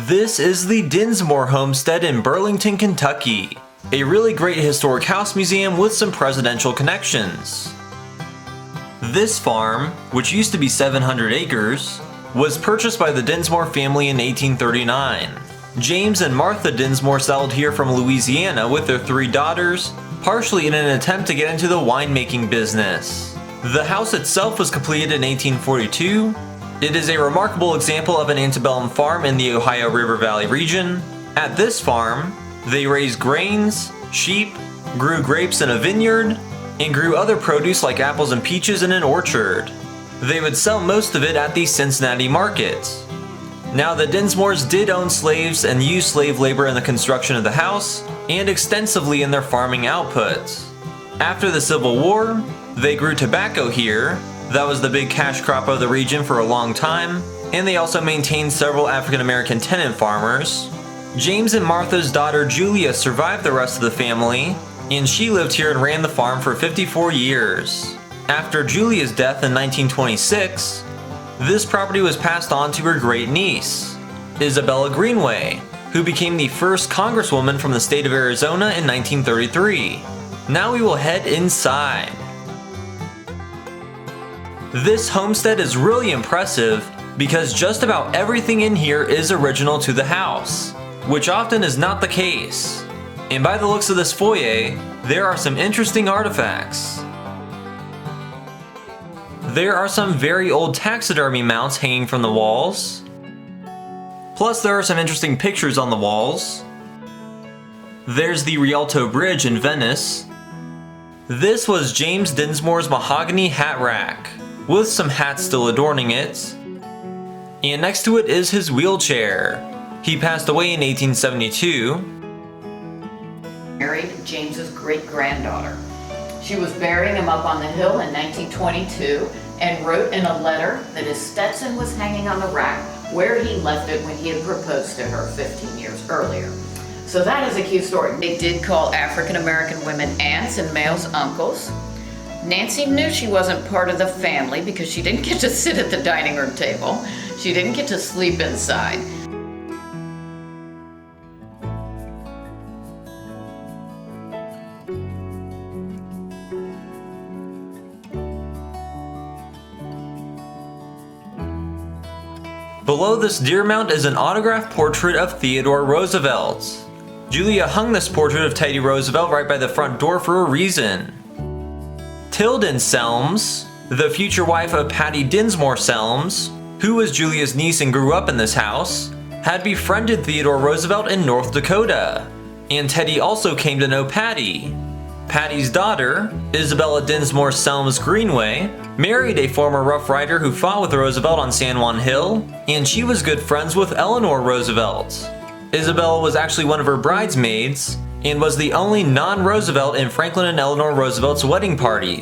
This is the Dinsmore Homestead in Burlington, Kentucky. A really great historic house museum with some presidential connections. This farm, which used to be 700 acres, was purchased by the Dinsmore family in 1839. James and Martha Dinsmore settled here from Louisiana with their 3 daughters, partially in an attempt to get into the winemaking business. The house itself was completed in 1842. It is a remarkable example of an antebellum farm in the Ohio River Valley region. At this farm, they raised grains, sheep, grew grapes in a vineyard, and grew other produce like apples and peaches in an orchard. They would sell most of it at the Cincinnati market. Now, the Dinsmores did own slaves and used slave labor in the construction of the house and extensively in their farming output. After the Civil War, they grew tobacco here. That was the big cash crop of the region for a long time, and they also maintained several African American tenant farmers. James and Martha's daughter Julia survived the rest of the family, and she lived here and ran the farm for 54 years. After Julia's death in 1926, this property was passed on to her great niece, Isabella Greenway, who became the first congresswoman from the state of Arizona in 1933. Now we will head inside. This homestead is really impressive because just about everything in here is original to the house, which often is not the case. And by the looks of this foyer, there are some interesting artifacts. There are some very old taxidermy mounts hanging from the walls. Plus, there are some interesting pictures on the walls. There's the Rialto Bridge in Venice. This was James Dinsmore's mahogany hat rack, with some hats still adorning it. And next to it is his wheelchair. He passed away in 1872. Married James's great-granddaughter. She was burying him up on the hill in 1922 and wrote in a letter that his Stetson was hanging on the rack where he left it when he had proposed to her 15 years earlier. So that is a cute story. They did call African American women aunts and males uncles. Nancy knew she wasn't part of the family because she didn't get to sit at the dining room table. She didn't get to sleep inside. Below this deer mount is an autographed portrait of Theodore Roosevelt. Julia hung this portrait of Teddy Roosevelt right by the front door for a reason. Tilden Selms, the future wife of Patty Dinsmore Selms, who was Julia's niece and grew up in this house, had befriended Theodore Roosevelt in North Dakota, and Teddy also came to know Patty. Patty's daughter, Isabella Dinsmore Greenway, married a former Rough Rider who fought with Roosevelt on San Juan Hill, and she was good friends with Eleanor Roosevelt. Isabella was actually one of her bridesmaids, and was the only non-Roosevelt in Franklin and Eleanor Roosevelt's wedding party.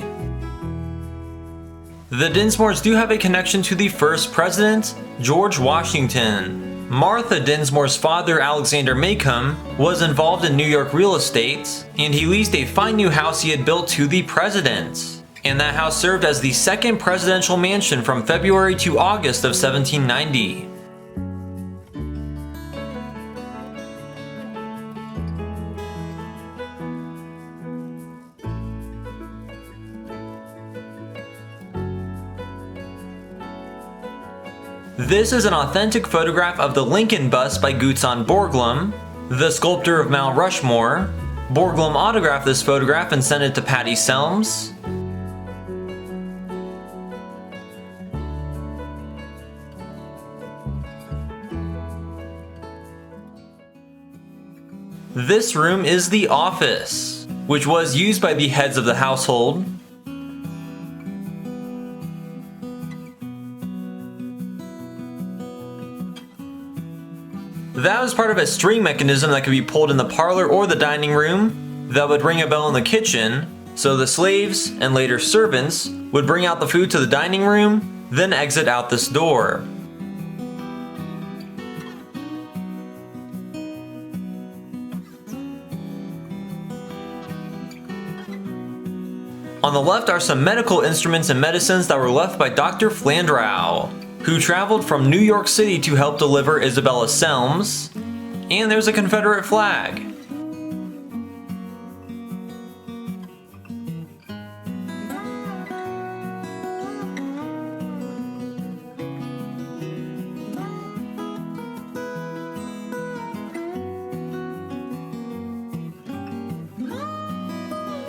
The Dinsmores do have a connection to the first president, George Washington. Martha Dinsmore's father, Alexander Macomb, was involved in New York real estate, and he leased a fine new house he had built to the president. And that house served as the second presidential mansion from February to August of 1790. This is an authentic photograph of the Lincoln bust by Gutzon Borglum, the sculptor of Mount Rushmore. Borglum autographed this photograph and sent it to Patty Selms. This room is the office, which was used by the heads of the household. That was part of a string mechanism that could be pulled in the parlor or the dining room that would ring a bell in the kitchen, so the slaves and later servants would bring out the food to the dining room, then exit out this door. On the left are some medical instruments and medicines that were left by Dr. Flandreau. who traveled from New York City to help deliver Isabella Selms. And there's a Confederate flag.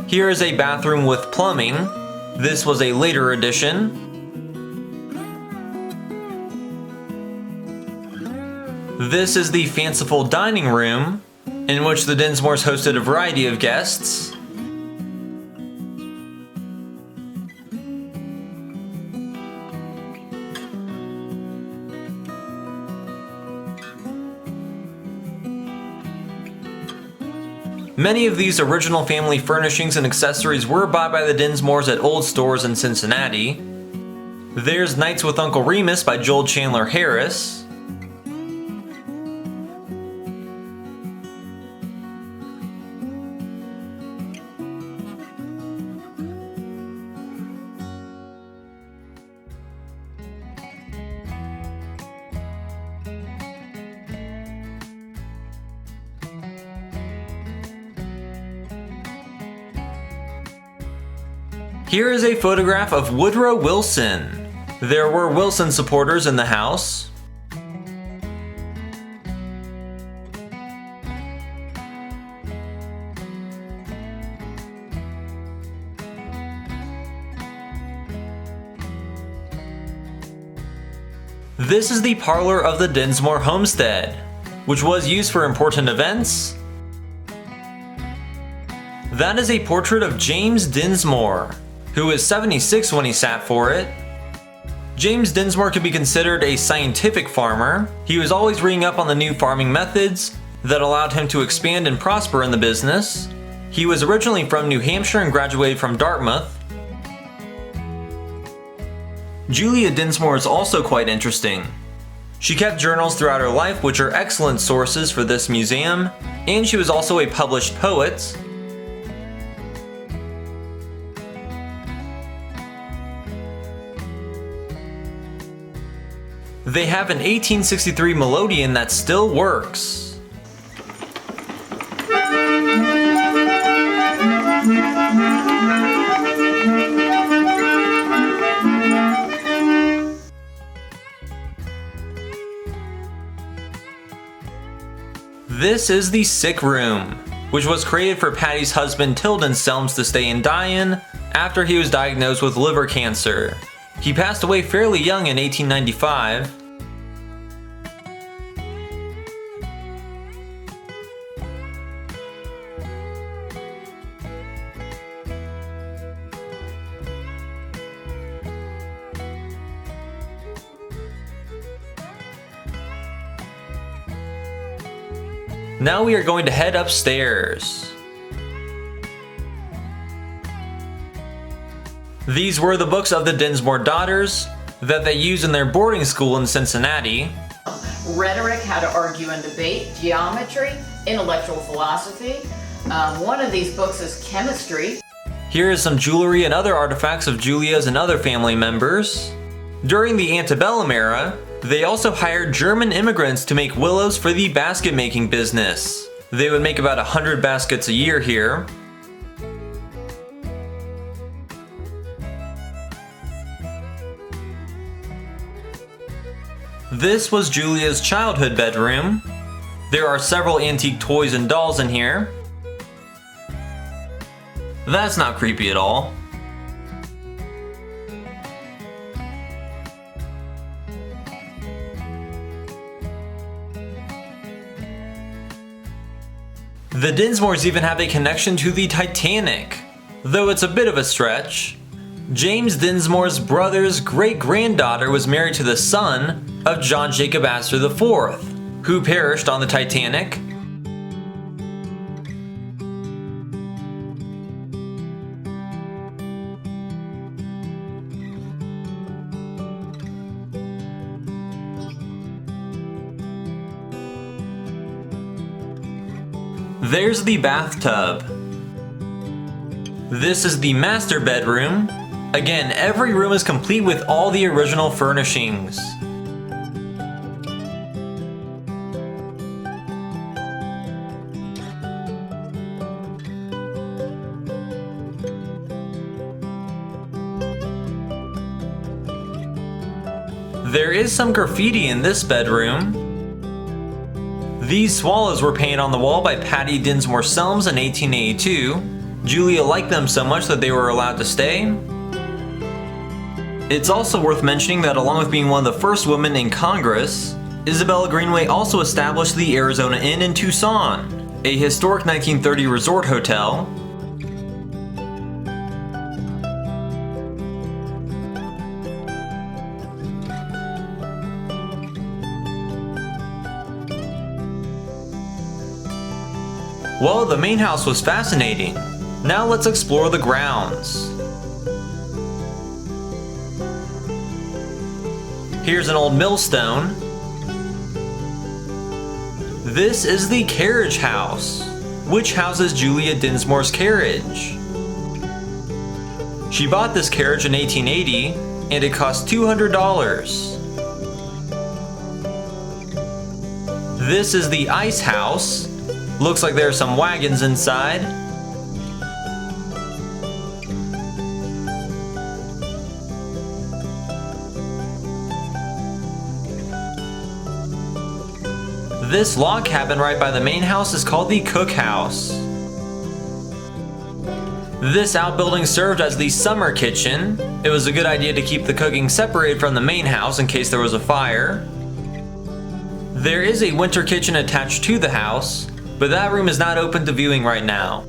Here is a bathroom with plumbing. This was a later addition. This is the fanciful dining room, in which the Dinsmores hosted a variety of guests. Many of these original family furnishings and accessories were bought by the Dinsmores at old stores in Cincinnati. There's Nights with Uncle Remus by Joel Chandler Harris. Here is a photograph of Woodrow Wilson. There were Wilson supporters in the house. This is the parlor of the Dinsmore Homestead, which was used for important events. That is a portrait of James Dinsmore, who was 76 when he sat for it. James Dinsmore could be considered a scientific farmer. He was always reading up on the new farming methods that allowed him to expand and prosper in the business. He was originally from New Hampshire and graduated from Dartmouth. Julia Dinsmore is also quite interesting. She kept journals throughout her life, which are excellent sources for this museum, and she was also a published poet. They have an 1863 melodeon that still works. This is the sick room, which was created for Patty's husband Tilden Selms to stay and die in after he was diagnosed with liver cancer. He passed away fairly young in 1895. Now we are going to head upstairs. These were the books of the Dinsmore daughters that they used in their boarding school in Cincinnati. Rhetoric, how to argue and debate, geometry, intellectual philosophy. One of these books is chemistry. Here is some jewelry and other artifacts of Julia's and other family members. During the antebellum era, they also hired German immigrants to make willows for the basket making business. They would make about 100 baskets a year here. This was Julia's childhood bedroom. There are several antique toys and dolls in here. That's not creepy at all. The Dinsmores even have a connection to the Titanic, though it's a bit of a stretch. James Dinsmore's brother's great-granddaughter was married to the son of John Jacob Astor IV, who perished on the Titanic. There's the bathtub. This is the master bedroom. Again, every room is complete with all the original furnishings. There is some graffiti in this bedroom. These swallows were painted on the wall by Patty Dinsmore Selms in 1882. Julia liked them so much that they were allowed to stay. It's also worth mentioning that along with being one of the first women in Congress, Isabella Greenway also established the Arizona Inn in Tucson, a historic 1930 resort hotel. Well, the main house was fascinating. Now let's explore the grounds. Here's an old millstone. This is the carriage house, which houses Julia Dinsmore's carriage. She bought this carriage in 1880, and it cost $200. This is the ice house. Looks like there are some wagons inside. This log cabin right by the main house is called the cookhouse. This outbuilding served as the summer kitchen. It was a good idea to keep the cooking separated from the main house in case there was a fire. There is a winter kitchen attached to the house, but that room is not open to viewing right now.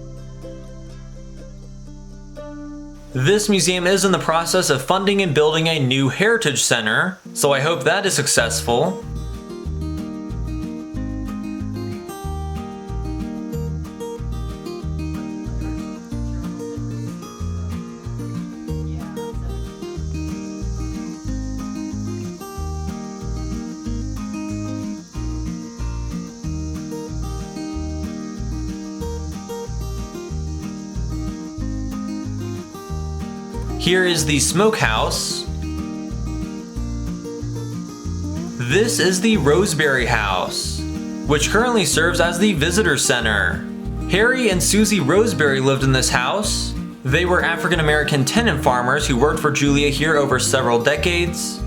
This museum is in the process of funding and building a new heritage center, so I hope that is successful. Here is the smokehouse. This is the Roseberry House, which currently serves as the visitor center. Harry and Susie Roseberry lived in this house. They were African American tenant farmers who worked for Julia here over several decades.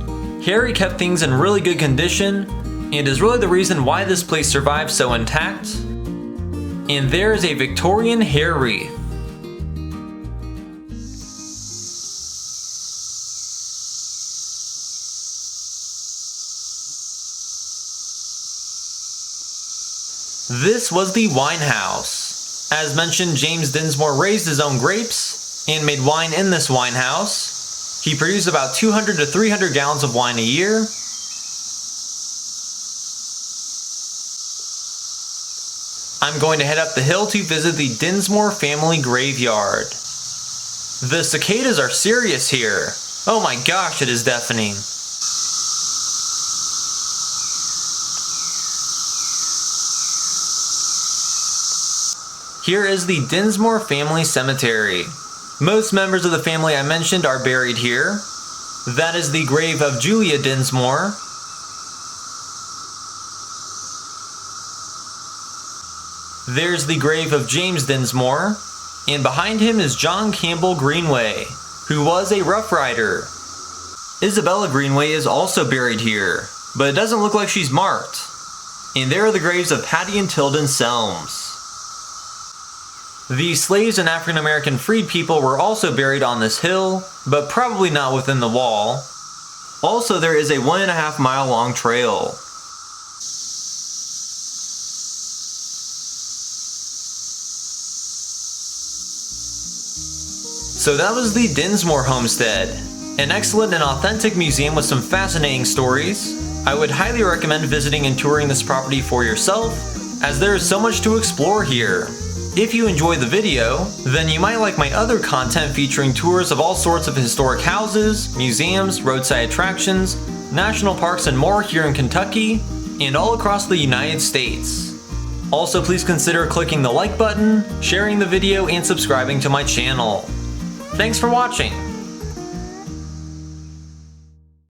Harry kept things in really good condition and is really the reason why this place survived so intact. And there is a Victorian hair wreath. This was the wine house. As mentioned, James Dinsmore raised his own grapes and made wine in this wine house. He produced about 200 to 300 gallons of wine a year. I'm going to head up the hill to visit the Dinsmore family graveyard. The cicadas are serious here. Oh my gosh, it is deafening. Here is the Dinsmore family cemetery. Most members of the family I mentioned are buried here. That is the grave of Julia Dinsmore. There's the grave of James Dinsmore. And behind him is John Campbell Greenway, who was a Rough Rider. Isabella Greenway is also buried here, but it doesn't look like she's marked. And there are the graves of Patty and Tilden Selms. The slaves and African American freed people were also buried on this hill, but probably not within the wall. Also, there is a 1.5 mile long trail. So that was the Dinsmore Homestead, an excellent and authentic museum with some fascinating stories. I would highly recommend visiting and touring this property for yourself, as there is so much to explore here. If you enjoyed the video, then you might like my other content featuring tours of all sorts of historic houses, museums, roadside attractions, national parks and more here in Kentucky, and all across the United States. Also, please consider clicking the like button, sharing the video, and subscribing to my channel. Thanks for watching!